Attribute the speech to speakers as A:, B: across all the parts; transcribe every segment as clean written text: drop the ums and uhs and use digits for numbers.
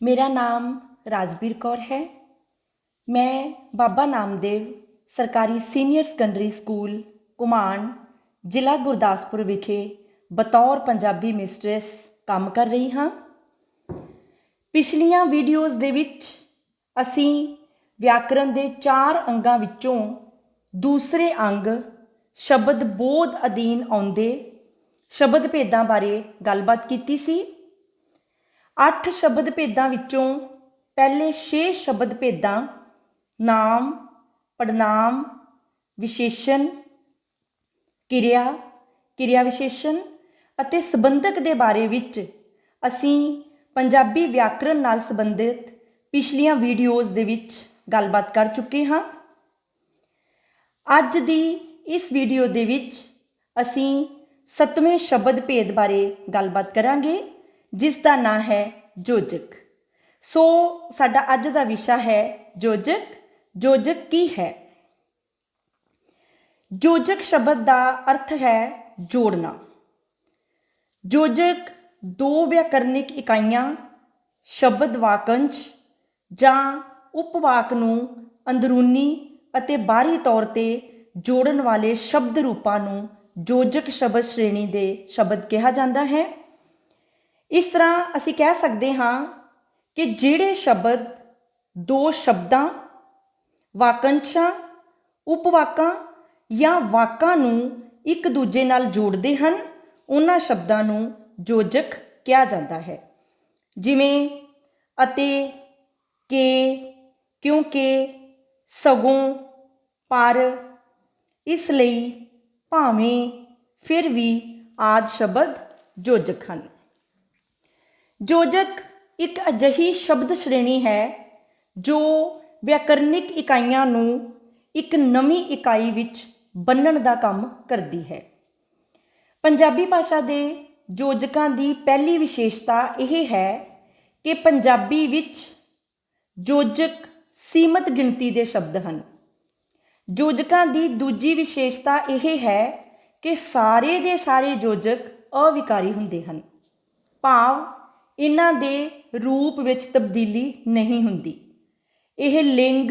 A: मेरा नाम राजबीर कौर है। मैं बाबा नामदेव सरकारी सीनियर सैकेंडरी स्कूल घुमाण जिला गुरदासपुर विखे बतौर पंजाबी मिस्ट्रेस काम कर रही हाँ। पिछलियां वीडियोज़ दे विच असीं व्याकरण के 4 अंगां विचों दूसरे अंग शब्द बोध अधीन आउंदे शब्द भेदां बारे गलबात कीती सी। 8 शब्द भेदां विचों पहले 6 शब्द भेदां नाम, पड़नाम, विशेषण, किरिया, किरिया विशेषण अते संबंधक दे बारे विच असीं पंजाबी व्याकरण नाल संबंधित पिछलियां वीडियोज़ दे विच गलबात कर चुके हाँ। अज दी इस वीडियो दे विच असीं 7वें शब्द भेद बारे गलबात करांगे जिसका नाम है जोजक। सो साडा अज दा विशा है जोजक। जोजक की है? जोजक शब्द का अर्थ है जोड़ना। जोजक 2 व्याकरणिक इकाइयां शब्द वाकंश जां उपवाक नूं अंदरूनी अते बाहरी तौर ते जोड़न वाले शब्द रूपां नूं जोजक शब्द श्रेणी दे शब्द कहा जाता है। इस तरह असी कह सकते हाँ कि जिहड़े शब्द 2 शब्दां, वाकंशां, उपवाकां या वाकां नूं एक दूजे नाल जोड़ते हैं उन्हां शब्दां नूं जोजक कहा जाता है। जिवें अते, के, क्योंकि, सगों, पर, इसलिए, भावें, फिर भी आदि शब्द जोजक हैं। जोजक एक अजिही शब्द श्रेणी है जो व्याकरणिक इकाइयां नूं एक नवीं इकाई विच बन्नण दा काम करदी है। पंजाबी भाषा दे जोजकां दी पहली विशेषता यह है कि पंजाबी विच जोजक सीमित गिणती दे शब्द हैं। जोजकां दी दूजी विशेषता यह है कि सारे दे सारे जोजक अविकारी हुंदे हैं, भाव इन्हां दे रूप विच तब्दीली नहीं हुंदी। यह लिंग,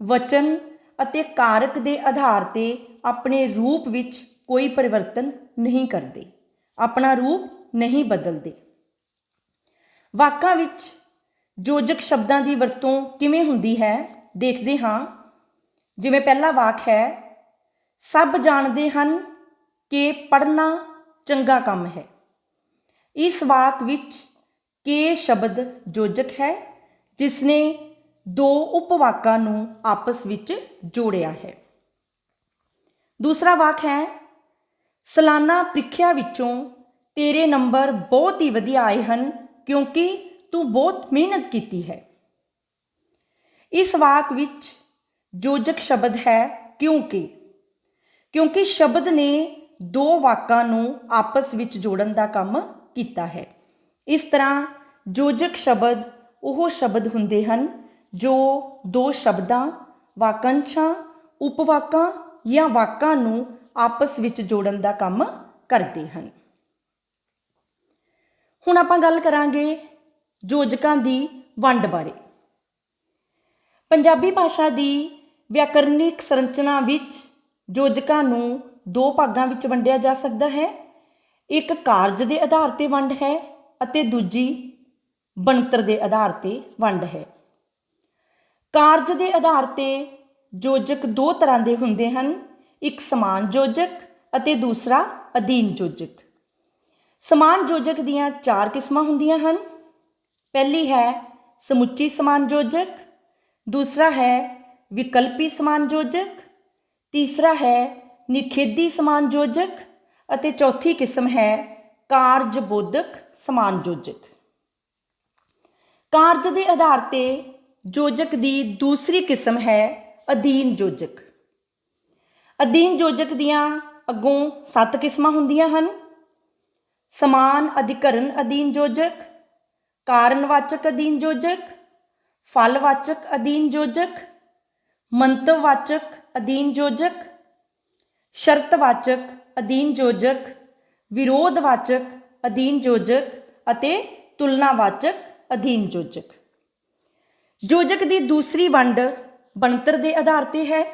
A: वचन अते कारक दे आधार ते अपने रूप विच कोई परिवर्तन नहीं करते, अपना रूप नहीं बदलते। वाकां विच जोजक शब्दां दी वरतों किवें हुंदी है देखदे हां। जिवें पहला वाक है, सब जानते हैं कि पढ़ना चंगा काम है। इस वाक विच के शब्द जोजक है जिसने 2 उपवाकां नूं आपस विच जोड़िया है। दूसरा वाक है, सालाना प्रीखिया विचों तेरे नंबर बहुत ही वधिया आए हैं क्योंकि तू बहुत मेहनत की है। इस वाक विच जोजक शब्द है क्योंकि। क्योंकि शब्द ने 2 वाकां नूं आपस विच जोड़न दा काम कीता है। इस तरह जोजक शब्द वो शब्द हुंदे हैं जो 2 शब्दां, वाकंशां, उपवाकां या वाकां नूं आपस विच जोड़न दा काम करते हैं। हुण आपां गल करांगे जोजकां दी वंड बारे। पंजाबी भाषा दी व्याकरणिक संरचना विच जोजकां नूं 2 भागां विच वंडिया जा सकता है। एक कारज के आधार पर वंड है अते दूजी बनतर के आधार पर वंड है। कारज के आधार पर जोजक 2 तरह के हुंदे हैं, एक समान जोजक अते दूसरा अधीन जोजक। समान जोजक दीयां 4 किस्मां हुंदियां हैं। पहली है समुच्ची समान जोजक, दूसरा है विकल्पी समान जोजक, तीसरा है निखेधी समान जोजक अते चौथी किस्म है कारजबोधक समान जोजक। कारज के आधार पर जोजक की दूसरी किस्म है अधीन जोजक। अधीन जोजक दियां अगों 7 किस्मां हुंदियां हैं। समान अधिकरण अधीन जोजक, कारणवाचक अधीन जोजक, फलवाचक अधीन जोजक, मंतववाचक अधीन जोजक, शर्तवाचक अधीन जोजक, विरोधवाचक अधीन जोजक अते तुलनावाचक ਅਧੀਨ ਯੋਜਕ। ਯੋਜਕ ਦੀ ਦੂਸਰੀ ਵੰਡ ਬਣਤਰ ਦੇ ਆਧਾਰ ਤੇ ਹੈ।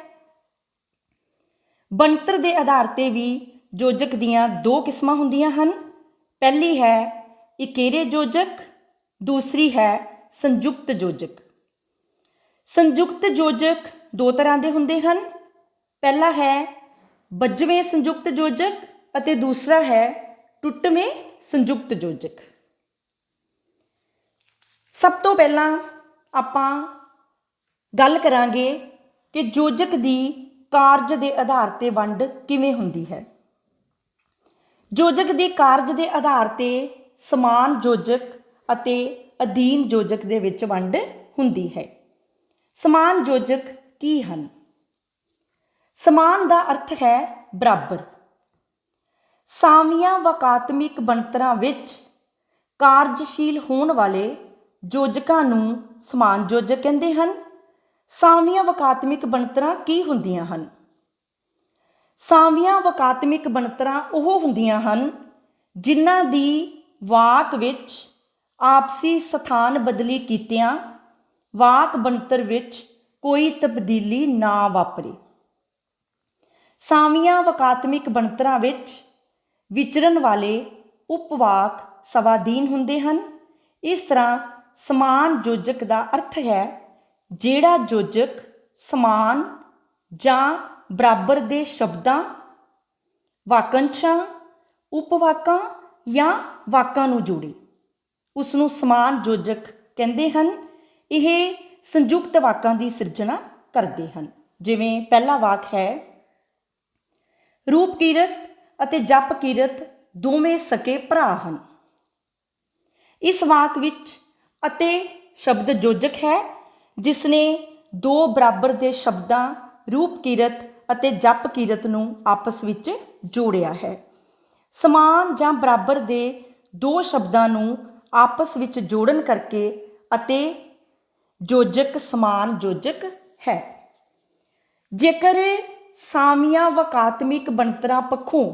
A: ਬਣਤਰ ਦੇ ਆਧਾਰ ਤੇ ਵੀ ਯੋਜਕ ਦੀਆਂ ਦੋ ਕਿਸਮਾਂ ਹੁੰਦੀਆਂ ਹਨ। ਪਹਿਲੀ ਹੈ ਇਕੇਰੇ ਯੋਜਕ, ਦੂਸਰੀ ਹੈ ਸੰਯੁਕਤ ਯੋਜਕ। ਸੰਯੁਕਤ ਯੋਜਕ ਦੋ ਤਰ੍ਹਾਂ ਦੇ ਹੁੰਦੇ ਹਨ। ਪਹਿਲਾ ਹੈ ਬੱਝਵੇਂ ਸੰਯੁਕਤ ਯੋਜਕ ਅਤੇ ਦੂਸਰਾ ਹੈ ਟੁੱਟਵੇਂ ਸੰਯੁਕਤ ਯੋਜਕ। ਸਭ ਤੋਂ ਪਹਿਲਾਂ ਆਪਾਂ ਗੱਲ ਕਰਾਂਗੇ ਕਿ ਯੋਜਕ ਦੀ ਕਾਰਜ ਦੇ ਆਧਾਰ ਤੇ ਵੰਡ ਕਿਵੇਂ ਹੁੰਦੀ ਹੈ। ਯੋਜਕ ਦੀ ਕਾਰਜ ਦੇ ਆਧਾਰ ਤੇ ਸਮਾਨ ਯੋਜਕ ਅਤੇ ਅਧੀਨ ਯੋਜਕ ਦੇ ਵਿੱਚ ਵੰਡ ਹੁੰਦੀ ਹੈ। ਸਮਾਨ ਯੋਜਕ ਕੀ ਹਨ? ਸਮਾਨ ਦਾ ਅਰਥ ਹੈ ਬਰਾਬਰ। ਸਾਵੀਆਂ ਵਾਕਾਤਮਿਕ ਬਣਤਰਾਂ ਵਿੱਚ ਕਾਰਜਸ਼ੀਲ ਹੋਣ ਵਾਲੇ ਯੋਜਕਾਂ ਨੂੰ ਸਮਾਨ ਯੋਜਕ ਕਹਿੰਦੇ ਹਨ। ਸਾਵੀਆਂ ਵਾਕਾਤਮਿਕ ਬਣਤਰਾਂ ਕੀ ਹੁੰਦੀਆਂ ਹਨ? ਸਾਵੀਆਂ ਵਾਕਾਤਮਿਕ ਬਣਤਰਾਂ ਉਹ ਹੁੰਦੀਆਂ ਹਨ ਜਿਨ੍ਹਾਂ ਦੀ ਵਾਕ ਵਿੱਚ ਆਪਸੀ ਸਥਾਨ ਬਦਲੀ ਕੀਤਿਆਂ ਵਾਕ ਬਣਤਰ ਵਿੱਚ ਕੋਈ ਤਬਦੀਲੀ ਨਾ ਵਾਪਰੇ। ਸਾਵੀਆਂ ਵਾਕਾਤਮਿਕ ਬਣਤਰਾਂ ਵਿੱਚ ਵਿਚਰਨ ਵਾਲੇ ਉਪਵਾਕ ਸਵਾਧੀਨ ਹੁੰਦੇ ਹਨ। ਇਸ ਤਰ੍ਹਾਂ ਸਮਾਨ ਯੋਜਕ ਦਾ ਅਰਥ ਹੈ ਜਿਹੜਾ ਯੋਜਕ ਸਮਾਨ ਜਾਂ ਬਰਾਬਰ ਦੇ ਸ਼ਬਦਾਂ, ਵਾਕੰਸ਼ਾਂ, ਉਪਵਾਕਾਂ ਜਾਂ ਵਾਕਾਂ ਨੂੰ ਜੋੜੇ, ਉਸ ਨੂੰ ਸਮਾਨ ਯੋਜਕ ਕਹਿੰਦੇ ਹਨ। ਇਹ ਸੰਯੁਕਤ ਵਾਕਾਂ ਦੀ ਸਿਰਜਣਾ ਕਰਦੇ ਹਨ। ਜਿਵੇਂ ਪਹਿਲਾ ਵਾਕ ਹੈ ਰੂਪ ਕੀਰਤ ਅਤੇ ਜਪ ਕੀਰਤ ਦੋਵੇਂ ਸਕੇ ਭਰਾ ਹਨ। ਇਸ ਵਾਕ ਵਿੱਚ ਅਤੇ ਸ਼ਬਦ ਯੋਜਕ ਹੈ ਜਿਸ ਨੇ ਦੋ ਬਰਾਬਰ ਦੇ ਸ਼ਬਦਾਂ ਰੂਪ ਕੀਰਤ ਅਤੇ ਜਪ ਕੀਰਤ ਨੂੰ ਆਪਸ ਵਿੱਚ ਜੋੜਿਆ ਹੈ। ਸਮਾਨ ਜਾਂ ਬਰਾਬਰ ਦੇ ਦੋ ਸ਼ਬਦਾਂ ਨੂੰ ਆਪਸ ਵਿੱਚ ਜੋੜਨ ਕਰਕੇ ਅਤੇ ਯੋਜਕ ਸਮਾਨ ਯੋਜਕ ਹੈ। ਜੇਕਰ ਸਾਵੀਆਂ ਵਾਕਾਤਮਿਕ ਬਣਤਰਾਂ ਪੱਖੋਂ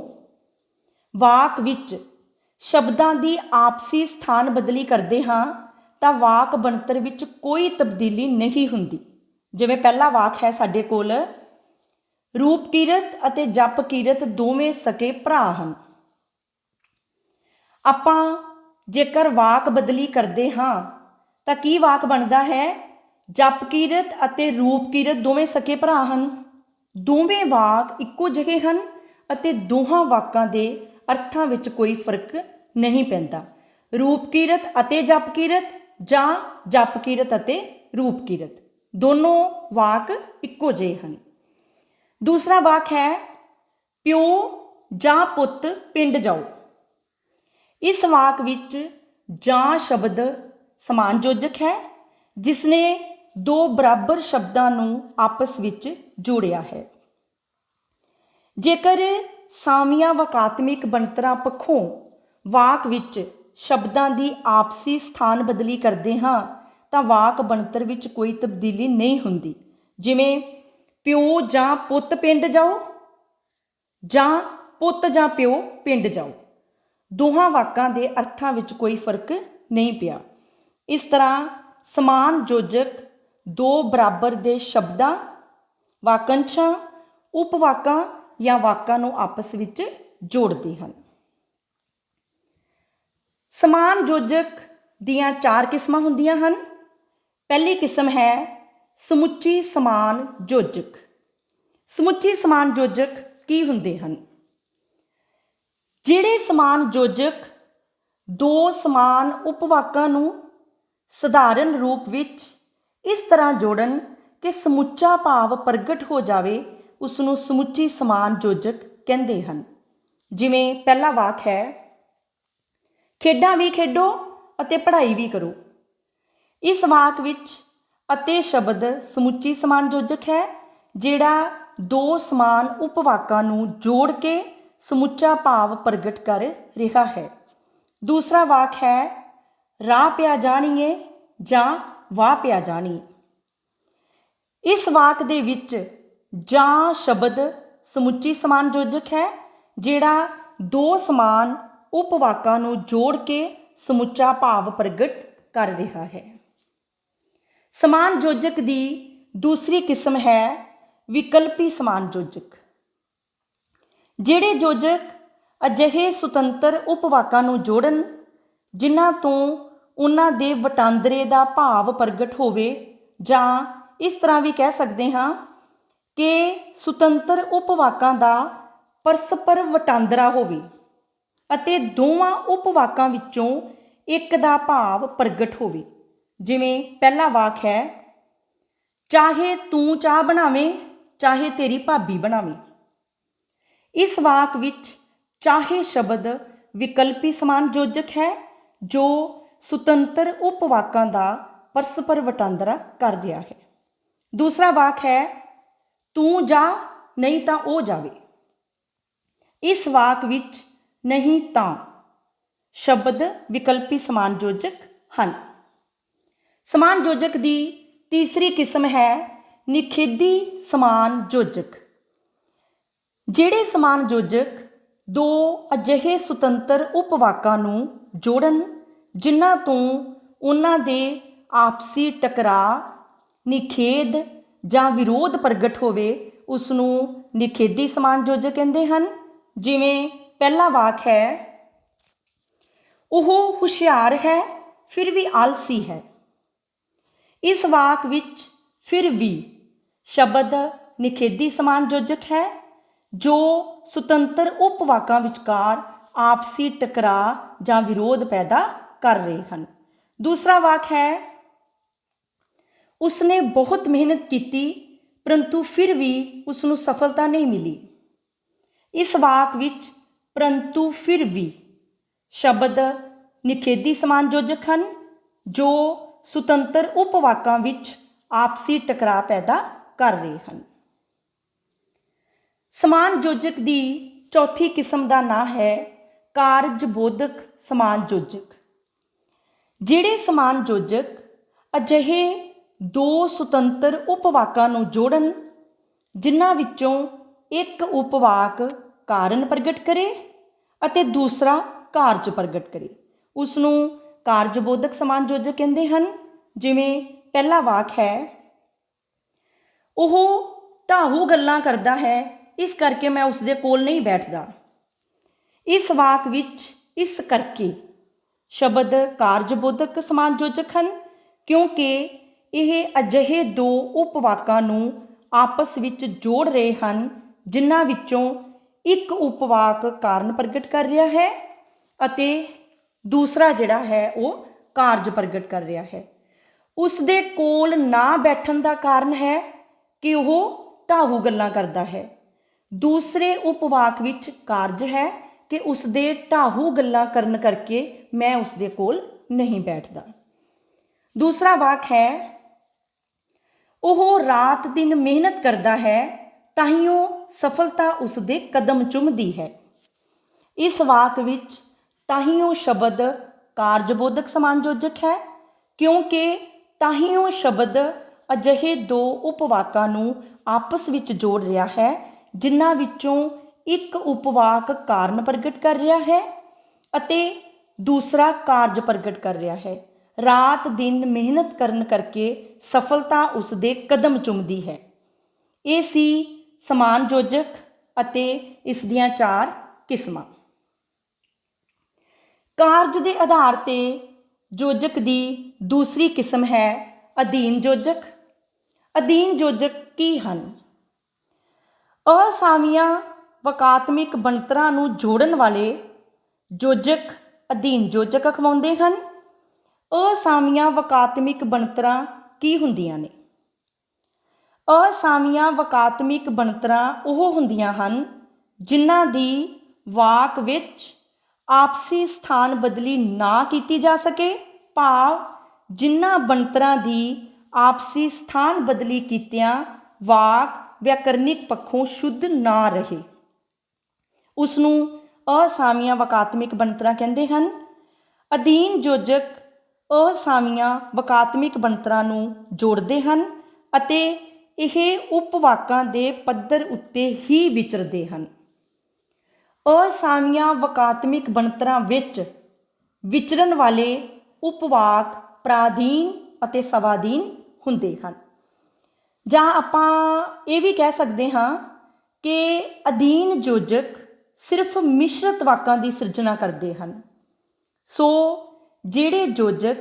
A: ਵਾਕ ਵਿੱਚ ਸ਼ਬਦਾਂ ਦੀ ਆਪਸੀ ਸਥਾਨ ਬਦਲੀ ਕਰਦੇ ਹਾਂ ਤਾਂ ਵਾਕ ਬਣਤਰ ਵਿੱਚ ਕੋਈ ਤਬਦੀਲੀ ਨਹੀਂ ਹੁੰਦੀ। ਜਿਵੇਂ ਪਹਿਲਾ ਵਾਕ ਹੈ ਸਾਡੇ ਕੋਲ ਰੂਪ ਕੀਰਤ ਅਤੇ ਜਪ ਕੀਰਤ ਦੋਵੇਂ ਸਕੇ ਭਰਾ ਹਨ। ਆਪਾਂ ਜੇਕਰ ਵਾਕ ਬਦਲੀ ਕਰਦੇ ਹਾਂ ਤਾਂ ਕੀ ਵਾਕ ਬਣਦਾ ਹੈ? ਜਪ ਕੀਰਤ ਅਤੇ ਰੂਪ ਕੀਰਤ ਦੋਵੇਂ ਸਕੇ ਭਰਾ ਹਨ। ਦੋਵੇਂ ਵਾਕ ਇੱਕੋ ਜਿਹੇ ਹਨ ਅਤੇ ਦੋਹਾਂ ਵਾਕਾਂ ਦੇ ਅਰਥਾਂ ਵਿੱਚ ਕੋਈ ਫਰਕ ਨਹੀਂ ਪੈਂਦਾ। ਰੂਪ ਕੀਰਤ ਅਤੇ ਜਪ ਕੀਰਤ ਜਾਂ ਜਪ ਕੀਰਤ ਅਤੇ ਰੂਪ ਕੀਰਤ ਦੋਨੋਂ ਵਾਕ ਇੱਕੋ ਜਿਹੇ ਹਨ। ਦੂਸਰਾ ਵਾਕ ਹੈ ਪਿਓ ਜਾਂ ਪੁੱਤ ਪਿੰਡ ਜਾਓ। ਇਸ ਵਾਕ ਵਿੱਚ ਜਾਂ ਸ਼ਬਦ ਸਮਾਨ ਯੋਜਕ ਹੈ ਜਿਸ ਨੇ ਦੋ ਬਰਾਬਰ ਸ਼ਬਦਾਂ ਨੂੰ ਆਪਸ ਵਿੱਚ ਜੋੜਿਆ ਹੈ। ਜੇਕਰ ਸਾਵੀਆਂ ਵਾਕਾਤਮਿਕ ਬਣਤਰਾਂ ਪੱਖੋਂ ਵਾਕ ਵਿੱਚ ਸ਼ਬਦਾਂ ਦੀ ਆਪਸੀ ਸਥਾਨ ਬਦਲੀ ਕਰਦੇ ਹਾਂ ਤਾਂ ਵਾਕ ਬਣਤਰ ਵਿੱਚ ਕੋਈ ਤਬਦੀਲੀ ਨਹੀਂ ਹੁੰਦੀ। ਜਿਵੇਂ ਪਿਓ ਜਾਂ ਪੁੱਤ ਪਿੰਡ ਜਾਓ ਜਾਂ ਪੁੱਤ ਜਾਂ ਪਿਓ ਪਿੰਡ ਜਾਓ, ਦੋਹਾਂ ਵਾਕਾਂ ਦੇ ਅਰਥਾਂ ਵਿੱਚ ਕੋਈ ਫਰਕ ਨਹੀਂ ਪਿਆ। ਇਸ ਤਰ੍ਹਾਂ ਸਮਾਨ ਯੋਜਕ ਦੋ ਬਰਾਬਰ ਦੇ ਸ਼ਬਦਾਂ, ਵਾਕੰਸ਼ਾਂ, ਉਪਵਾਕਾਂ ਜਾਂ ਵਾਕਾਂ ਨੂੰ ਆਪਸ ਵਿੱਚ ਜੋੜਦੇ ਹਨ। ਸਮਾਨ ਯੋਜਕ ਦੀਆਂ ਚਾਰ ਕਿਸਮਾਂ ਹੁੰਦੀਆਂ ਹਨ। ਪਹਿਲੀ ਕਿਸਮ ਹੈ ਸਮੁੱਚੀ ਸਮਾਨ ਯੋਜਕ। ਸਮੁੱਚੀ ਸਮਾਨ ਯੋਜਕ ਕੀ ਹੁੰਦੇ ਹਨ? ਜਿਹੜੇ ਸਮਾਨ ਯੋਜਕ ਦੋ ਸਮਾਨ ਉਪਵਾਕਾਂ ਨੂੰ ਸਧਾਰਨ ਰੂਪ ਵਿੱਚ ਇਸ ਤਰ੍ਹਾਂ ਜੋੜਨ ਕਿ ਸਮੁੱਚਾ ਭਾਵ ਪ੍ਰਗਟ ਹੋ ਜਾਵੇ, ਉਸ ਨੂੰ ਸਮੁੱਚੀ ਸਮਾਨ ਯੋਜਕ ਕਹਿੰਦੇ ਹਨ। ਜਿਵੇਂ ਪਹਿਲਾ ਵਾਕ ਹੈ ਖੇਡਾਂ ਵੀ ਖੇਡੋ ਅਤੇ ਪੜ੍ਹਾਈ ਵੀ ਕਰੋ। ਇਸ ਵਾਕ ਵਿੱਚ ਅਤੇ ਸ਼ਬਦ ਸਮੁੱਚੀ ਸਮਾਨ ਯੋਜਕ ਹੈ ਜਿਹੜਾ ਦੋ ਸਮਾਨ ਉਪਵਾਕਾਂ ਨੂੰ ਜੋੜ ਕੇ ਸਮੁੱਚਾ ਭਾਵ ਪ੍ਰਗਟ ਕਰ ਰਿਹਾ ਹੈ। ਦੂਸਰਾ ਵਾਕ ਹੈ ਰਾਹ ਪਿਆ ਜਾਣੀਏ ਜਾਂ ਵਾਹ ਪਿਆ ਜਾਣੀਏ। ਇਸ ਵਾਕ ਦੇ ਵਿੱਚ ਜਾਂ ਸ਼ਬਦ ਸਮੁੱਚੀ ਸਮਾਨ ਯੋਜਕ ਹੈ ਜਿਹੜਾ ਦੋ ਸਮਾਨ ਉਪਵਾਕਾਂ ਨੂੰ ਜੋੜ ਕੇ ਸਮੁੱਚਾ ਭਾਵ ਪ੍ਰਗਟ ਕਰ ਰਿਹਾ ਹੈ। ਸਮਾਨ ਯੋਜਕ ਦੀ ਦੂਸਰੀ ਕਿਸਮ ਹੈ ਵਿਕਲਪੀ ਸਮਾਨ ਯੋਜਕ। ਜਿਹੜੇ ਯੋਜਕ ਅਜਿਹੇ ਸੁਤੰਤਰ ਉਪਵਾਕਾਂ ਨੂੰ ਜੋੜਨ ਜਿਨ੍ਹਾਂ ਤੋਂ ਉਹਨਾਂ ਦੇ ਵਟਾਂਦਰੇ ਦਾ ਭਾਵ ਪ੍ਰਗਟ ਹੋਵੇ, ਜਾਂ ਇਸ ਤਰ੍ਹਾਂ ਵੀ ਕਹਿ ਸਕਦੇ ਹਾਂ ਕਿ ਸੁਤੰਤਰ ਉਪਵਾਕਾਂ ਦਾ ਪਰਸਪਰ ਵਟਾਂਦਰਾ ਹੋਵੇ ਅਤੇ ਦੋਵਾਂ ਉਪਵਾਕਾਂ ਵਿੱਚੋਂ ਇੱਕ ਦਾ ਭਾਵ ਪ੍ਰਗਟ ਹੋਵੇ। ਜਿਵੇਂ ਪਹਿਲਾ ਵਾਕ ਹੈ, ਚਾਹੇ ਤੂੰ ਚਾਹ ਬਣਾਵੇਂ ਚਾਹੇ ਤੇਰੀ ਭਾਬੀ ਬਣਾਵੇ। ਇਸ ਵਾਕ ਵਿੱਚ ਚਾਹੇ ਸ਼ਬਦ ਵਿਕਲਪੀ ਸਮਾਨ ਯੋਜਕ ਹੈ ਜੋ ਸੁਤੰਤਰ ਉਪਵਾਕਾਂ ਦਾ ਪਰਸਪਰ ਵਟਾਂਦਰਾ ਕਰ ਰਿਹਾ ਹੈ। ਦੂਸਰਾ ਵਾਕ ਹੈ, ਤੂੰ ਜਾ ਨਹੀਂ ਤਾਂ ਉਹ ਜਾਵੇ। ਇਸ ਵਾਕ ਵਿੱਚ ਨਹੀਂ ਤਾਂ ਸ਼ਬਦ ਵਿਕਲਪੀ ਸਮਾਨ ਯੋਜਕ ਹਨ। ਸਮਾਨ ਯੋਜਕ ਦੀ ਤੀਸਰੀ ਕਿਸਮ ਹੈ ਨਿਖੇਧੀ ਸਮਾਨ ਯੋਜਕ। ਜਿਹੜੇ ਸਮਾਨ ਯੋਜਕ ਦੋ ਅਜਿਹੇ ਸੁਤੰਤਰ ਉਪਵਾਕਾਂ ਨੂੰ ਜੋੜਨ ਜਿਨ੍ਹਾਂ ਤੋਂ ਉਹਨਾਂ ਦੇ ਆਪਸੀ ਟਕਰਾਅ, ਨਿਖੇਧ ਜਾਂ ਵਿਰੋਧ ਪ੍ਰਗਟ ਹੋਵੇ, ਉਸ ਨੂੰ ਨਿਖੇਧੀ ਸਮਾਨ ਯੋਜਕ ਕਹਿੰਦੇ ਹਨ। ਜਿਵੇਂ ਪਹਿਲਾ ਵਾਕ ਹੈ, ਉਹ ਹੁਸ਼ਿਆਰ ਹੈ ਫਿਰ ਵੀ ਆਲਸੀ ਹੈ। ਇਸ ਵਾਕ ਵਿੱਚ ਫਿਰ ਵੀ ਸ਼ਬਦ ਨਿਖੇਧੀ ਸਮਾਨ ਯੋਜਕ ਹੈ ਜੋ ਸੁਤੰਤਰ ਉਪਵਾਕਾਂ ਵਿਚਕਾਰ ਆਪਸੀ ਟਕਰਾਅ ਜਾਂ ਵਿਰੋਧ ਪੈਦਾ ਕਰ ਰਹੇ ਹਨ। ਦੂਸਰਾ ਵਾਕ ਹੈ, ਉਸਨੇ ਬਹੁਤ ਮਿਹਨਤ ਕੀਤੀ ਪਰੰਤੂ ਫਿਰ ਵੀ ਉਸ ਨੂੰ ਸਫਲਤਾ ਨਹੀਂ ਮਿਲੀ। ਇਸ ਵਾਕ ਵਿੱਚ ਪਰੰਤੂ ਫਿਰ ਵੀ ਸ਼ਬਦ ਨਿਖੇਧੀ ਸਮਾਨ ਯੋਜਕ ਹਨ ਜੋ ਸੁਤੰਤਰ ਉਪਵਾਕਾਂ ਵਿੱਚ ਆਪਸੀ ਟਕਰਾਅ ਪੈਦਾ ਕਰ ਰਹੇ ਹਨ। ਸਮਾਨ ਯੋਜਕ ਦੀ ਚੌਥੀ ਕਿਸਮ ਦਾ ਨਾਂ ਹੈ ਕਾਰਜਬੋਧਕ ਸਮਾਨ ਯੋਜਕ। ਜਿਹੜੇ ਸਮਾਨ ਯੋਜਕ ਅਜਿਹੇ ਦੋ ਸੁਤੰਤਰ ਉਪਵਾਕਾਂ ਨੂੰ ਜੋੜਨ ਜਿਨ੍ਹਾਂ ਵਿੱਚੋਂ ਇੱਕ ਉਪਵਾਕ ਕਾਰਨ ਪ੍ਰਗਟ ਕਰੇ ਅਤੇ ਦੂਸਰਾ ਕਾਰਜ ਪ੍ਰਗਟ ਕਰੇ, ਉਸ ਨੂੰ ਕਾਰਜਬੋਧਕ ਸਮਾਨ ਯੋਜਕ ਕਹਿੰਦੇ ਹਨ। ਜਿਵੇਂ ਪਹਿਲਾ ਵਾਕ ਹੈ, ਉਹ ਢਾਹੂ ਗੱਲਾਂ ਕਰਦਾ ਹੈ ਇਸ ਕਰਕੇ ਮੈਂ ਉਸਦੇ ਕੋਲ ਨਹੀਂ ਬੈਠਦਾ। ਇਸ ਵਾਕ ਵਿੱਚ ਇਸ ਕਰਕੇ ਸ਼ਬਦ ਕਾਰਜਬੋਧਕ ਸਮਾਨ ਯੋਜਕ ਹਨ ਕਿਉਂਕਿ ਇਹ ਅਜਿਹੇ ਦੋ ਉਪਵਾਕਾਂ ਨੂੰ ਆਪਸ ਵਿੱਚ ਜੋੜ ਰਹੇ ਹਨ ਜਿਨ੍ਹਾਂ ਵਿੱਚੋਂ ਇੱਕ ਉਪਵਾਕ ਕਾਰਨ ਪ੍ਰਗਟ ਕਰ ਰਿਹਾ ਹੈ ਅਤੇ ਦੂਸਰਾ ਜਿਹੜਾ ਹੈ ਉਹ ਕਾਰਜ ਪ੍ਰਗਟ ਕਰ ਰਿਹਾ ਹੈ। ਉਸ ਦੇ ਕੋਲ ਨਾ ਬੈਠਣ ਦਾ ਕਾਰਨ ਹੈ ਕਿ ਉਹ ਢਾਹੂ ਗੱਲਾਂ ਕਰਦਾ ਹੈ। ਦੂਸਰੇ ਉਪਵਾਕ ਵਿੱਚ ਕਾਰਜ ਹੈ ਕਿ ਉਸ ਦੇ ਢਾਹੂ ਗੱਲਾਂ ਕਰਨ ਕਰਕੇ ਮੈਂ ਉਸ ਦੇ ਕੋਲ ਨਹੀਂ ਬੈਠਦਾ। ਦੂਸਰਾ ਵਾਕ ਹੈ, ਉਹ ਰਾਤ ਦਿਨ ਮਿਹਨਤ ਕਰਦਾ ਹੈ ਤਾਹੀਓ ਸਫਲਤਾ ਉਸ ਦੇ ਕਦਮ ਚੁੰਮਦੀ ਹੈ। ਇਸ ਵਾਕ ਵਿੱਚ ਤਾਹੀਓ ਸ਼ਬਦ ਕਾਰਜਬੋਧਕ ਸਮਾਨ ਯੋਜਕ ਹੈ ਕਿਉਂਕਿ ਤਾਹੀਓ ਸ਼ਬਦ ਅਜਿਹੇ ਦੋ ਉਪਵਾਕਾਂ ਨੂੰ ਆਪਸ ਵਿੱਚ ਜੋੜ ਰਿਹਾ ਹੈ ਜਿਨ੍ਹਾਂ ਵਿੱਚੋਂ ਇੱਕ ਉਪਵਾਕ ਕਾਰਨ ਪ੍ਰਗਟ ਕਰ ਰਿਹਾ ਹੈ ਅਤੇ ਦੂਸਰਾ ਕਾਰਜ ਪ੍ਰਗਟ ਕਰ ਰਿਹਾ ਹੈ। ਰਾਤ ਦਿਨ ਮਿਹਨਤ ਕਰਨ ਕਰਕੇ ਸਫਲਤਾ ਉਸ ਦੇ ਕਦਮ ਚੁੰਮਦੀ ਹੈ। ਇਹ ਸੀ ਸਮਾਨ ਯੋਜਕ ਅਤੇ ਇਸ ਦੀਆਂ 4 ਕਿਸਮਾਂ। ਕਾਰਜ ਦੇ ਆਧਾਰ ਤੇ ਯੋਜਕ ਦੀ ਦੂਸਰੀ ਕਿਸਮ ਹੈ ਅਧੀਨ ਯੋਜਕ। ਅਧੀਨ ਯੋਜਕ ਕੀ ਹਨ? ਅਸਾਮੀਆਂ ਵਾਕਾਤਮਿਕ ਬਣਤਰਾਂ ਨੂੰ ਜੋੜਨ ਵਾਲੇ ਯੋਜਕ ਅਧੀਨ ਯੋਜਕ ਅਖਵਾਉਂਦੇ ਹਨ। ਅਸਾਮੀਆਂ ਵਾਕਾਤਮਿਕ ਬਣਤਰਾਂ ਕੀ ਹੁੰਦੀਆਂ ਨੇ? ਅਸਾਮੀਆਂ ਵਾਕਾਤਮਿਕ ਬਣਤਰਾਂ ਉਹ ਹੁੰਦੀਆਂ ਹਨ ਜਿਨ੍ਹਾਂ ਦੀ ਵਾਕ ਵਿੱਚ ਆਪਸੀ ਸਥਾਨ ਬਦਲੀ ਨਾ ਕੀਤੀ ਜਾ ਸਕੇ, ਭਾਵ ਜਿਨ੍ਹਾਂ ਬਣਤਰਾਂ ਦੀ ਆਪਸੀ ਸਥਾਨ ਬਦਲੀ ਕੀਤਿਆਂ ਵਾਕ ਵਿਆਕਰਨਿਕ ਪੱਖੋਂ ਸ਼ੁੱਧ ਨਾ ਰਹੇ, ਉਸ ਨੂੰ ਅਸਾਮੀਆਂ ਵਾਕਾਤਮਿਕ ਬਣਤਰਾਂ ਕਹਿੰਦੇ ਹਨ। ਅਧੀਨ ਯੋਜਕ ਅਸਾਮੀਆਂ ਵਾਕਾਤਮਿਕ ਬਣਤਰਾਂ ਨੂੰ ਜੋੜਦੇ ਹਨ ਅਤੇ ਇਹ ਉਪਵਾਕਾਂ ਦੇ ਪੱਧਰ ਉੱਤੇ ਹੀ ਵਿਚਰਦੇ ਹਨ। ਅਸਾਮੀਆਂ ਵਾਕਾਤਮਿਕ ਬਣਤਰਾਂ ਵਿੱਚ ਵਿਚਰਨ ਵਾਲੇ ਉਪਵਾਕ ਪ੍ਰਾਧੀਨ ਅਤੇ ਸਵਾਧੀਨ ਹੁੰਦੇ ਹਨ। ਜਾਂ ਆਪਾਂ ਇਹ ਵੀ ਕਹਿ ਸਕਦੇ ਹਾਂ ਕਿ ਅਧੀਨ ਯੋਜਕ ਸਿਰਫ ਮਿਸ਼ਰਤ ਵਾਕਾਂ ਦੀ ਸਿਰਜਣਾ ਕਰਦੇ ਹਨ। ਸੋ ਜਿਹੜੇ ਯੋਜਕ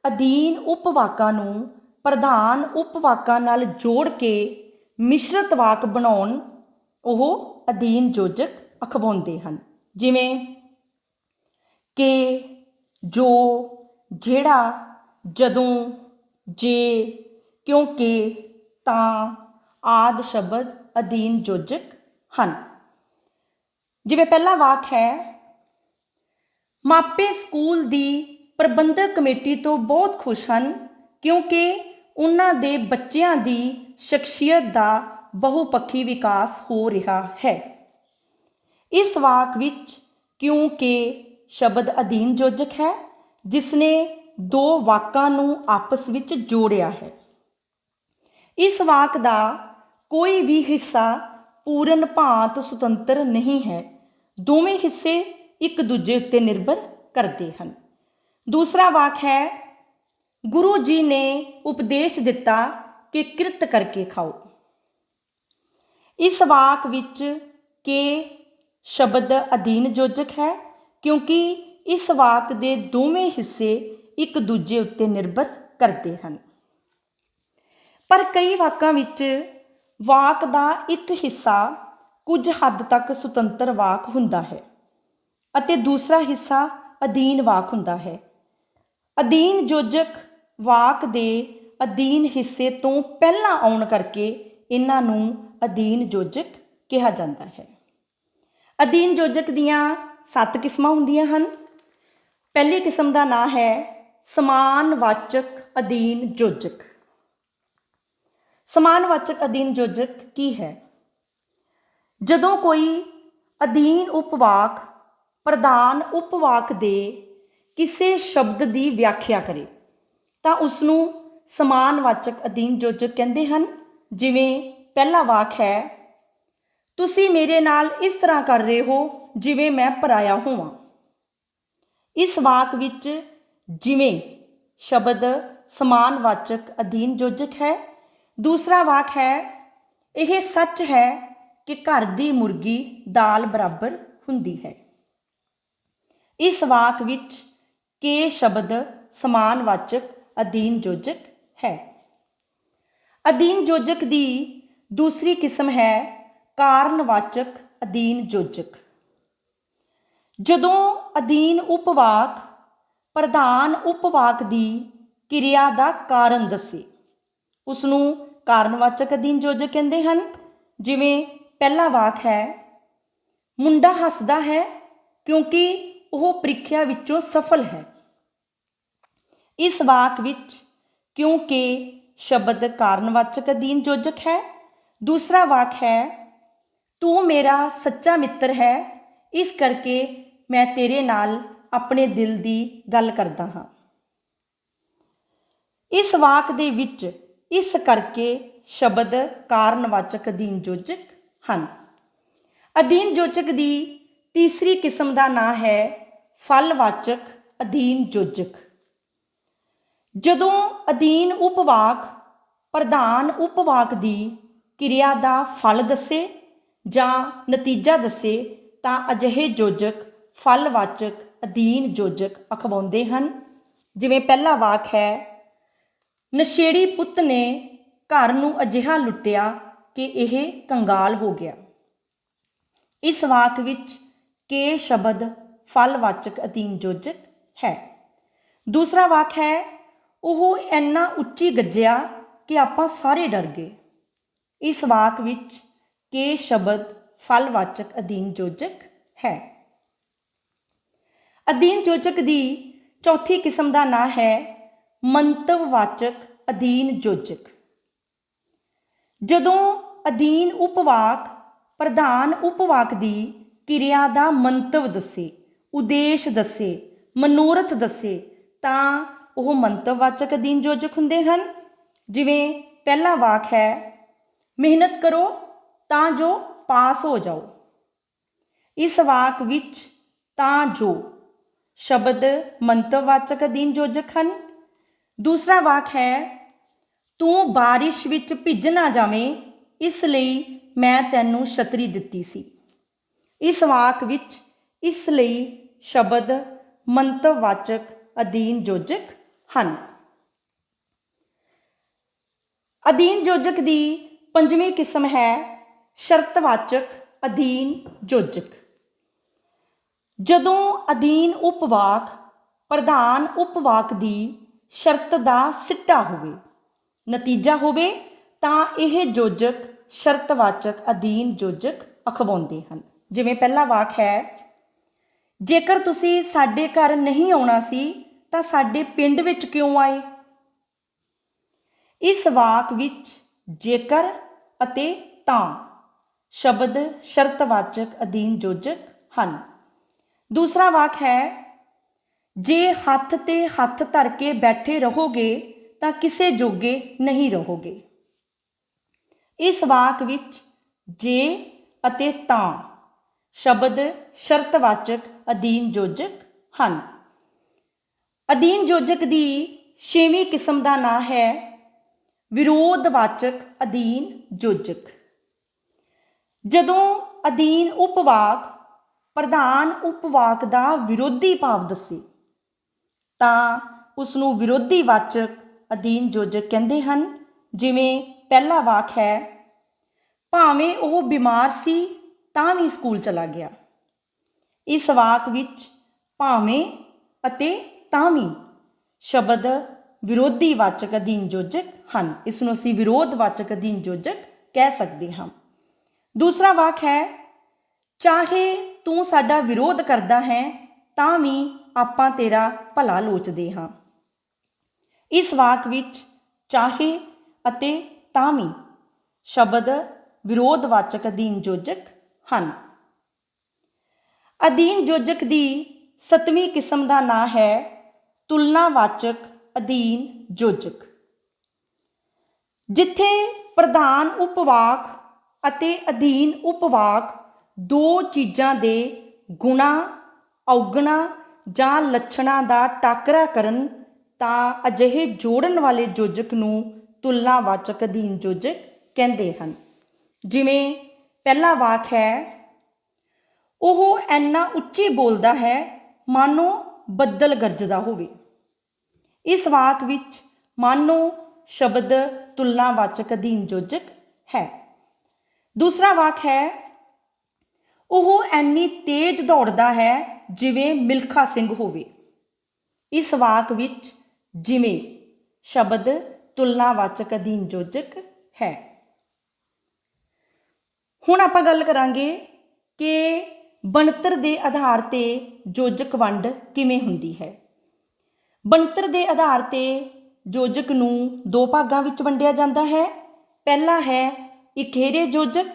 A: ਅਧੀਨ ਉਪਵਾਕਾਂ ਨੂੰ ਪ੍ਰਧਾਨ ਉਪਵਾਕਾਂ ਨਾਲ ਜੋੜ ਕੇ ਮਿਸ਼ਰਤ ਵਾਕ ਬਣਾਉਣ, ਉਹ ਅਧੀਨ ਯੋਜਕ ਅਖਵਾਉਂਦੇ ਹਨ। ਜਿਵੇਂ ਕਿ, ਜੋ, ਜਿਹੜਾ, ਜਦੋਂ, ਜੇ, ਕਿਉਂਕਿ, ਤਾਂ ਆਦਿ ਸ਼ਬਦ ਅਧੀਨ ਯੋਜਕ ਹਨ। ਜਿਵੇਂ ਪਹਿਲਾ ਵਾਕ ਹੈ, ਮਾਪੇ ਸਕੂਲ ਦੀ ਪ੍ਰਬੰਧਕ ਕਮੇਟੀ ਤੋਂ ਬਹੁਤ ਖੁਸ਼ ਹਨ ਕਿਉਂਕਿ ਉਹਨਾਂ ਦੇ ਬੱਚਿਆਂ ਦੀ ਸ਼ਖਸੀਅਤ ਦਾ ਬਹੁਪੱਖੀ ਵਿਕਾਸ ਹੋ ਰਿਹਾ ਹੈ। ਇਸ ਵਾਕ ਵਿੱਚ ਕਿਉਂਕਿ ਸ਼ਬਦ ਅਧੀਨ ਯੋਜਕ ਹੈ ਜਿਸ ਨੇ ਦੋ ਵਾਕਾਂ ਨੂੰ ਆਪਸ ਵਿੱਚ ਜੋੜਿਆ ਹੈ। ਇਸ ਵਾਕ ਦਾ ਕੋਈ ਵੀ ਹਿੱਸਾ ਪੂਰਨ ਭਾਂਤ ਸੁਤੰਤਰ ਨਹੀਂ ਹੈ। ਦੋਵੇਂ ਹਿੱਸੇ ਇੱਕ ਦੂਜੇ ਉੱਤੇ ਨਿਰਭਰ ਕਰਦੇ ਹਨ। ਦੂਸਰਾ ਵਾਕ ਹੈ, ਗੁਰੂ ਜੀ ਨੇ ਉਪਦੇਸ਼ ਦਿੱਤਾ ਕਿ ਕਿਰਤ ਕਰਕੇ ਖਾਓ। ਇਸ ਵਾਕ ਵਿੱਚ ਕਿ ਸ਼ਬਦ ਅਧੀਨ ਯੋਜਕ ਹੈ ਕਿਉਂਕਿ ਇਸ ਵਾਕ ਦੇ ਦੋਵੇਂ ਹਿੱਸੇ ਇੱਕ ਦੂਜੇ ਉੱਤੇ ਨਿਰਭਰ ਕਰਦੇ ਹਨ। ਪਰ ਕਈ ਵਾਕਾਂ ਵਿੱਚ ਵਾਕ ਦਾ ਇੱਕ ਹਿੱਸਾ ਕੁਝ ਹੱਦ ਤੱਕ ਸੁਤੰਤਰ ਵਾਕ ਹੁੰਦਾ ਹੈ ਅਤੇ ਦੂਸਰਾ ਹਿੱਸਾ ਅਧੀਨ ਵਾਕ ਹੁੰਦਾ ਹੈ। ਅਧੀਨ ਯੋਜਕ ਵਾਕ ਦੇ ਅਧੀਨ ਹਿੱਸੇ ਤੋਂ ਪਹਿਲਾਂ ਆਉਣ ਕਰਕੇ ਇਹਨਾਂ ਨੂੰ ਅਧੀਨ ਯੋਜਕ ਕਿਹਾ ਜਾਂਦਾ ਹੈ। ਅਧੀਨ ਯੋਜਕ ਦੀਆਂ 7 ਕਿਸਮਾਂ ਹੁੰਦੀਆਂ ਹਨ। ਪਹਿਲੀ ਕਿਸਮ ਦਾ ਨਾਂ ਹੈ ਸਮਾਨਵਾਚਕ ਅਧੀਨ ਯੋਜਕ। ਸਮਾਨਵਾਚਕ ਅਧੀਨ ਯੋਜਕ ਕੀ ਹੈ? ਜਦੋਂ ਕੋਈ ਅਧੀਨ ਉਪਵਾਕ ਪ੍ਰਧਾਨ ਉਪਵਾਕ ਦੇ ਕਿਸੇ ਸ਼ਬਦ ਦੀ ਵਿਆਖਿਆ ਕਰੇ ਤਾਂ ਉਸ ਨੂੰ ਸਮਾਨਵਾਚਕ ਅਧੀਨ ਯੋਜਕ ਕਹਿੰਦੇ ਹਨ। ਜਿਵੇਂ ਪਹਿਲਾ ਵਾਕ ਹੈ, ਤੁਸੀਂ ਮੇਰੇ ਨਾਲ ਇਸ ਤਰ੍ਹਾਂ ਕਰ ਰਹੇ ਹੋ ਜਿਵੇਂ ਮੈਂ ਪਰਾਇਆ ਹੋਵਾਂ। ਇਸ ਵਾਕ ਵਿੱਚ ਜਿਵੇਂ ਸ਼ਬਦ ਸਮਾਨਵਾਚਕ ਅਧੀਨ ਯੋਜਕ ਹੈ। ਦੂਸਰਾ ਵਾਕ ਹੈ, ਇਹ ਸੱਚ ਹੈ ਕਿ ਘਰ ਦੀ ਮੁਰਗੀ ਦਾਲ ਬਰਾਬਰ ਹੁੰਦੀ ਹੈ। ਇਸ ਵਾਕ ਵਿੱਚ ਕੇ ਸ਼ਬਦ ਸਮਾਨਵਾਚਕ ਅਧੀਨ ਯੋਜਕ ਹੈ। ਅਧੀਨ ਯੋਜਕ ਦੀ ਦੂਸਰੀ ਕਿਸਮ ਹੈ ਕਾਰਨਵਾਚਕ ਅਧੀਨ ਯੋਜਕ। ਜਦੋਂ ਅਧੀਨ ਉਪਵਾਕ ਪ੍ਰਧਾਨ ਉਪਵਾਕ ਦੀ ਕਿਰਿਆ ਦਾ ਕਾਰਨ ਦੱਸੇ ਉਸ ਨੂੰ ਕਾਰਨਵਾਚਕ ਅਧੀਨ ਯੋਜਕ ਕਹਿੰਦੇ ਹਨ। ਜਿਵੇਂ ਪਹਿਲਾ ਵਾਕ ਹੈ, ਮੁੰਡਾ ਹੱਸਦਾ ਹੈ ਕਿਉਂਕਿ ਉਹ ਪ੍ਰੀਖਿਆ ਵਿੱਚੋਂ ਸਫਲ ਹੈ। ਇਸ ਵਾਕ ਵਿੱਚ ਕਿਉਂਕਿ ਸ਼ਬਦ ਕਾਰਨਵਾਚਕ ਅਧੀਨ ਯੋਜਕ ਹੈ। ਦੂਸਰਾ ਵਾਕ ਹੈ, ਤੂੰ ਮੇਰਾ ਸੱਚਾ ਮਿੱਤਰ ਹੈ ਇਸ ਕਰਕੇ ਮੈਂ ਤੇਰੇ ਨਾਲ ਆਪਣੇ ਦਿਲ ਦੀ ਗੱਲ ਕਰਦਾ ਹਾਂ। ਇਸ ਵਾਕ ਦੇ ਵਿੱਚ ਇਸ ਕਰਕੇ ਸ਼ਬਦ ਕਾਰਨਵਾਚਕ ਅਧੀਨ ਯੋਜਕ ਹਨ। ਅਧੀਨ ਯੋਜਕ ਦੀ ਤੀਸਰੀ ਕਿਸਮ ਦਾ ਨਾਂ ਹੈ ਫਲਵਾਚਕ ਅਧੀਨ ਯੋਜਕ। ਜਦੋਂ ਅਧੀਨ ਉਪਵਾਕ ਪ੍ਰਧਾਨ ਉਪਵਾਕ ਦੀ ਕਿਰਿਆ ਦਾ ਫਲ ਦੱਸੇ ਜਾਂ ਨਤੀਜਾ ਦੱਸੇ ਤਾਂ ਅਜਿਹੇ ਯੋਜਕ ਫਲਵਾਚਕ ਅਧੀਨ ਯੋਜਕ ਅਖਵਾਉਂਦੇ ਹਨ। ਜਿਵੇਂ ਪਹਿਲਾ ਵਾਕ ਹੈ, ਨਸ਼ੇੜੀ ਪੁੱਤ ਨੇ ਘਰ ਨੂੰ ਅਜਿਹਾ ਲੁੱਟਿਆ ਕਿ ਇਹ ਕੰਗਾਲ ਹੋ ਗਿਆ। ਇਸ ਵਾਕ ਵਿੱਚ ਕੇ ਸ਼ਬਦ ਫਲਵਾਚਕ ਅਧੀਨ ਯੋਜਕ ਹੈ। ਦੂਸਰਾ ਵਾਕ ਹੈ, ਉਹ ਇੰਨਾ ਉੱਚੀ ਗੱਜਿਆ ਕਿ ਆਪਾਂ ਸਾਰੇ ਡਰ ਗਏ। ਇਸ ਵਾਕ ਵਿੱਚ ਕੇ ਸ਼ਬਦ ਫਲਵਾਚਕ ਅਧੀਨ ਯੋਜਕ ਹੈ। ਅਧੀਨ ਯੋਜਕ ਦੀ ਚੌਥੀ ਕਿਸਮ ਦਾ ਨਾਂ ਹੈ ਮੰਤਵਵਾਚਕ ਅਧੀਨ ਯੋਜਕ। ਜਦੋਂ ਅਧੀਨ ਉਪਵਾਕ ਪ੍ਰਧਾਨ ਉਪਵਾਕ ਦੀ ਕਿਰਿਆ ਦਾ ਮੰਤਵ ਦੱਸੇ, ਉਦੇਸ਼ ਦੱਸੇ, ਮਨੋਰਥ ਦੱਸੇ ਤਾਂ ਉਹ ਮੰਤਵਵਾਚਕ ਅਧੀਨ ਯੋਜਕ ਹੁੰਦੇ ਹਨ। ਜਿਵੇਂ ਪਹਿਲਾ ਵਾਕ ਹੈ, ਮਿਹਨਤ ਕਰੋ ਤਾਂ ਜੋ ਪਾਸ ਹੋ ਜਾਓ। ਇਸ ਵਾਕ ਵਿੱਚ ਤਾਂ ਜੋ ਸ਼ਬਦ ਮੰਤਵਵਾਚਕ ਅਧੀਨ ਯੋਜਕ ਹਨ। दूसरा वाक है तू बारिश विच भिज ना जावें इसलिए मैं तैनूं छतरी दित्ती सी। इस वाक विच इसलिए शब्द मंतववाचक अधीन योजक हन। अधीन योजक दी पंजवीं किस्म है शर्तवाचक अधीन योजक। जदों अधीन उपवाक प्रधान उपवाक दी शर्त दा सिट्टा होवे नतीजा होवे तां यह योजक शर्तवाचक अधीन योजक अखवाउंदे हन। जिवें पहला वाक है जेकर तुसीं साडे घर नहीं आउणा सी तां साडे पिंड विच क्यों आए। इस वाक विच जेकर अते तां शब्द शर्तवाचक अधीन योजक हन। दूसरा वाक है जे हत्थ ते हत्थ धर के बैठे रहोगे तां किसे जोगे नहीं रहोगे। इस वाक विच जे अते तां शब्द शर्तवाचक अधीन योजक हन। अधीन योजक दी छेवीं किस्म का नाम है विरोधवाचक अधीन योजक। जदों अधीन उपवाक प्रधान उपवाक का विरोधी भाव दसे तां उसनूं विरोधीवाचक अधीन योजक कहते हैं। जिमें पहला वाक है भावें वह बीमार सी तां भी स्कूल चला गया। इस वाक विच भावें अते तां भी शब्द विरोधीवाचक अधीन योजक हैं। इसनूं असीं विरोधवाचक अधीन योजक कह सकते हाँ। दूसरा वाक है चाहे तू साडा विरोध करदा है तां भी आपां तेरा भला लोचदे हाँ। इस वाक विच चाहे अते तां भी शब्द विरोधवाचक अधीन योजक हैं। अधीन योजक की सतवीं किस्म का नाम है तुलनावाचक अधीन योजक। जिथे प्रधान उपवाक अते अधीन उपवाक दो चीज़ां दे गुणा औगणा जां लक्षणां दा टाकरा करन तां अजिहे जोड़न वाले योजक नूं तुलनावाचक अधीन योजक कहते हैं। जिमें पहला वाक है ओह ऐना उच्ची बोलदा है मानो बदल गरजदा होवे। इस वाक विच मानो शब्द तुलनावाचक अधीन योजक है। दूसरा वाक है ओह ऐनी तेज दौड़दा है जिवें मिल्खा सिंह होवे। इस वाक विच जिवें शब्द तुलनावाचक अधीन योजक है। हुण आपां गल करांगे कि बनतर के आधार ते योजक वंड किवें हुंदी है। बनतर के आधार ते योजक नूं दो भागां विच वंडिया जांदा है। पहला है इखेरे योजक,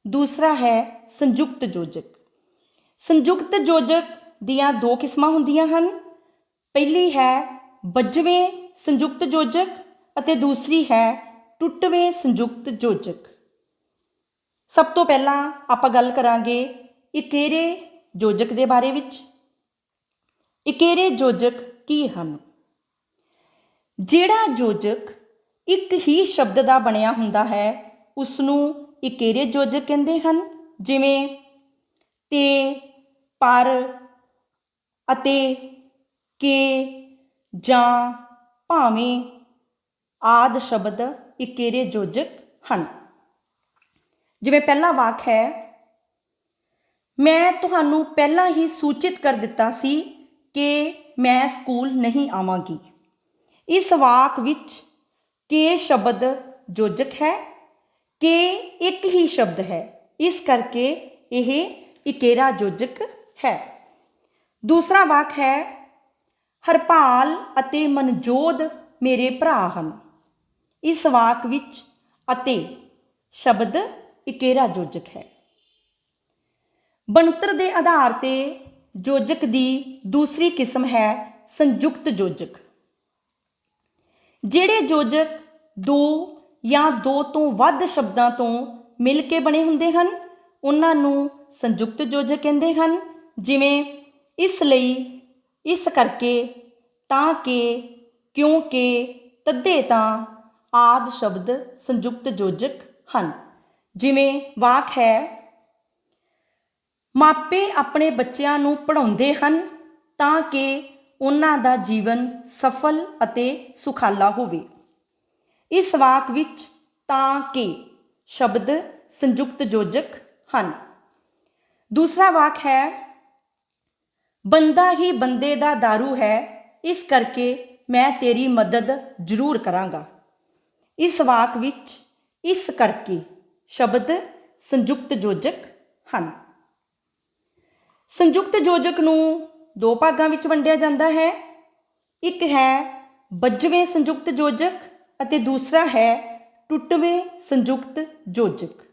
A: दूसरा है संयुक्त योजक। संयुक्त योजक दियां दो किस्मां हुंदियां हन। पहली है बजवें संयुक्त योजक अते दूसरी है टुटवें संयुक्त योजक। सब तो पहला आपां गल करांगे इकेरे योजक के बारे विच। इकेरे योजक की हन? जिहड़ा योजक एक ही शब्द का बनिया हुंदा है उसनूं इकेरे योजक कहते हैं। जिवें ते, पर, अते, के, जां, भावें आदि शब्द इकेरे योजक हैं। जिवें पहला वाक है मैं तुहानूं पहला ही सूचित कर दिता सी कि मैं स्कूल नहीं आवांगी। इस वाक विच के शब्द योजक है, के एक ही शब्द है, इस करके यह इकेरा योजक है। दूसरा वाक है हरपाल अते मनजोत मेरे भरा हन। इस वाक विच अते शब्द इकेरा योजक है। बनतर के आधार ते योजक की दूसरी किस्म है संयुक्त योजक। जिहड़े योजक दो या दो तो वध शब्दों तो मिल के बने हुंदे हन उन्हां नूं संयुक्त योजक कहते हैं। जिवें इसलिए, इस करके, तां कि, ਕਿਉਂਕਿ ਤੱਦੇ ਤਾਂ ਆਦਿ ਸ਼ਬਦ ਸੰਯੁਕਤ ਯੋਜਕ ਹਨ। ਜਿਵੇਂ ਵਾਕ ਹੈ, ਮਾਪੇ ਆਪਣੇ ਬੱਚਿਆਂ ਨੂੰ ਪੜ੍ਹਾਉਂਦੇ ਹਨ ਤਾਂ ਕਿ ਉਹਨਾਂ ਦਾ ਜੀਵਨ ਸਫਲ ਅਤੇ ਸੁਖਾਲਾ ਹੋਵੇ। ਇਸ ਵਾਕ ਵਿੱਚ ਤਾਂ ਕਿ ਸ਼ਬਦ ਸੰਯੁਕਤ ਯੋਜਕ ਹਨ। ਦੂਸਰਾ ਵਾਕ ਹੈ, ਬੰਦਾ ਹੀ ਬੰਦੇ ਦਾ ਦਾਰੂ ਹੈ, ਇਸ ਕਰਕੇ ਮੈਂ ਤੇਰੀ ਮਦਦ ਜ਼ਰੂਰ ਕਰਾਂਗਾ। ਇਸ ਵਾਕ ਵਿੱਚ ਇਸ ਕਰਕੇ ਸ਼ਬਦ ਸੰਯੁਕਤ ਯੋਜਕ ਹਨ। ਸੰਯੁਕਤ ਯੋਜਕ ਨੂੰ ਦੋ ਭਾਗਾਂ ਵਿੱਚ ਵੰਡਿਆ ਜਾਂਦਾ ਹੈ। ਇੱਕ ਹੈ ਬੱਝਵੇਂ ਸੰਯੁਕਤ ਯੋਜਕ ਅਤੇ ਦੂਸਰਾ ਹੈ ਟੁੱਟਵੇਂ ਸੰਯੁਕਤ ਯੋਜਕ।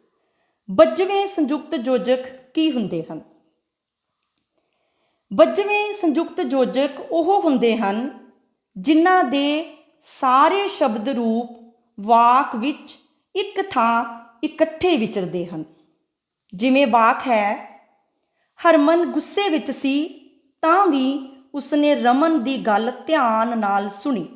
A: ਬੱਝਵੇਂ ਸੰਯੁਕਤ ਯੋਜਕ ਕੀ ਹੁੰਦੇ ਹਨ? ਬੱਝਵੇਂ ਸੰਯੁਕਤ ਯੋਜਕ ਉਹ ਹੁੰਦੇ ਹਨ ਜਿਨ੍ਹਾਂ ਦੇ ਸਾਰੇ ਸ਼ਬਦ ਰੂਪ ਵਾਕ ਵਿੱਚ ਇੱਕ ਥਾਂ ਇਕੱਠੇ ਵਿਚਰਦੇ ਹਨ। ਜਿਵੇਂ ਵਾਕ ਹੈ, ਹਰਮਨ ਗੁੱਸੇ ਵਿੱਚ ਸੀ ਤਾਂ ਵੀ ਉਸਨੇ ਰਮਨ ਦੀ ਗੱਲ ਧਿਆਨ ਨਾਲ ਸੁਣੀ।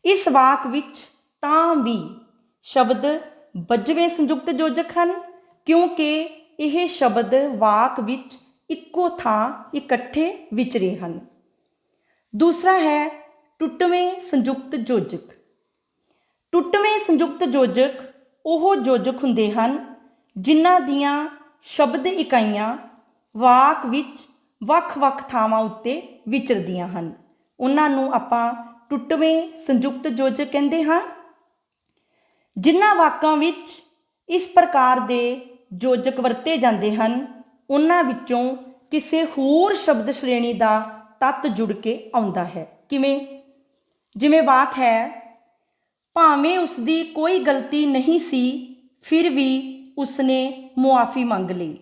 A: ਇਸ ਵਾਕ ਵਿੱਚ ਤਾਂ ਵੀ ਸ਼ਬਦ ਬੱਝਵੇਂ ਸੰਯੁਕਤ ਯੋਜਕ ਹਨ ਕਿਉਂਕਿ ਇਹ ਸ਼ਬਦ ਵਾਕ ਵਿੱਚ ਇੱਕੋ ਥਾਂ ਇਕੱਠੇ ਵਿਚਰੇ ਹਨ। ਦੂਸਰਾ ਹੈ ਟੁੱਟਵੇਂ ਸੰਯੁਕਤ ਯੋਜਕ। ਟੁੱਟਵੇਂ ਸੰਯੁਕਤ ਯੋਜਕ ਉਹ ਯੋਜਕ ਹੁੰਦੇ ਹਨ ਜਿਨ੍ਹਾਂ ਦੀਆਂ ਸ਼ਬਦ ਇਕਾਈਆਂ ਵਾਕ ਵਿੱਚ ਵੱਖ-ਵੱਖ ਥਾਵਾਂ ਉੱਤੇ ਵਿਚਰਦੀਆਂ ਹਨ। ਉਹਨਾਂ ਨੂੰ ਆਪਾਂ ਟੁੱਟਵੇਂ ਸੰਯੁਕਤ ਯੋਜਕ ਕਹਿੰਦੇ ਹਾਂ। ਜਿਨ੍ਹਾਂ ਵਾਕਾਂ ਵਿੱਚ ਇਸ ਪ੍ਰਕਾਰ ਦੇ ਯੋਜਕ ਵਰਤੇ ਜਾਂਦੇ ਹਨ, ਉਹਨਾਂ ਵਿੱਚੋਂ ਕਿਸੇ ਹੋਰ ਸ਼ਬਦ ਸ਼੍ਰੇਣੀ ਦਾ ਤੱਤ ਜੁੜ ਕੇ ਆਉਂਦਾ ਹੈ। ਕਿਵੇਂ? ਜਿਵੇਂ ਵਾਕ ਹੈ, ਭਾਵੇਂ ਉਸਦੀ ਕੋਈ ਗਲਤੀ ਨਹੀਂ ਸੀ ਫਿਰ ਵੀ ਉਸਨੇ ਮੁਆਫੀ ਮੰਗ ਲਈ।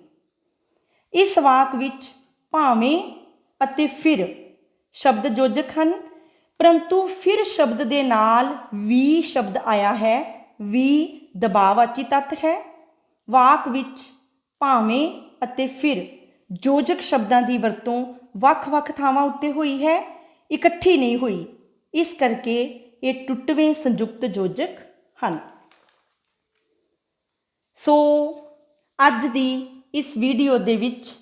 A: ਇਸ ਵਾਕ ਵਿੱਚ ਭਾਵੇਂ ਅਤੇ ਫਿਰ ਸ਼ਬਦ ਯੋਜਕ ਹਨ, ਪਰੰਤੂ ਫਿਰ ਸ਼ਬਦ ਦੇ ਨਾਲ ਵੀ ਸ਼ਬਦ ਆਇਆ ਹੈ। ਵੀ ਦਬਾਅਵਾਚੀ ਤੱਤ ਹੈ। ਵਾਕ ਵਿੱਚ ਭਾਵੇਂ ਅਤੇ ਫਿਰ ਯੋਜਕ ਸ਼ਬਦਾਂ ਦੀ ਵਰਤੋਂ ਵੱਖ-ਵੱਖ ਥਾਵਾਂ ਉੱਤੇ ਹੋਈ ਹੈ, ਇਕੱਠੀ ਨਹੀਂ ਹੋਈ। ਇਸ ਕਰਕੇ ਇਹ ਟੁੱਟਵੇਂ ਸੰਯੁਕਤ ਯੋਜਕ ਹਨ। ਸੋ ਅੱਜ ਦੀ ਇਸ ਵੀਡੀਓ ਦੇ ਵਿੱਚ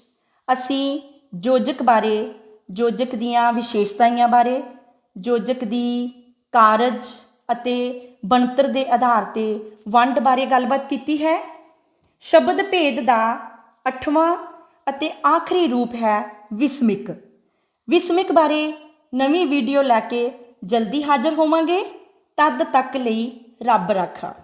A: ਅਸੀਂ ਯੋਜਕ ਬਾਰੇ, ਯੋਜਕ ਦੀਆਂ ਵਿਸ਼ੇਸ਼ਤਾਵਾਂ ਬਾਰੇ, ਯੋਜਕ ਦੀ ਕਾਰਜ ਅਤੇ ਬਣਤਰ ਦੇ ਆਧਾਰ ਤੇ ਵੰਡ ਬਾਰੇ ਗੱਲਬਾਤ ਕੀਤੀ ਹੈ। ਸ਼ਬਦ ਭੇਦ ਦਾ 8ਵਾਂ ਅਤੇ ਆਖਰੀ ਰੂਪ ਹੈ ਵਿਸਮਿਕ। ਵਿਸਮਿਕ ਬਾਰੇ ਨਵੀਂ ਵੀਡੀਓ ਲੈ ਕੇ ਜਲਦੀ ਹਾਜ਼ਰ ਹੋਵਾਂਗੇ। ਤਦ ਤੱਕ ਲਈ ਰੱਬ ਰਾਖਾ।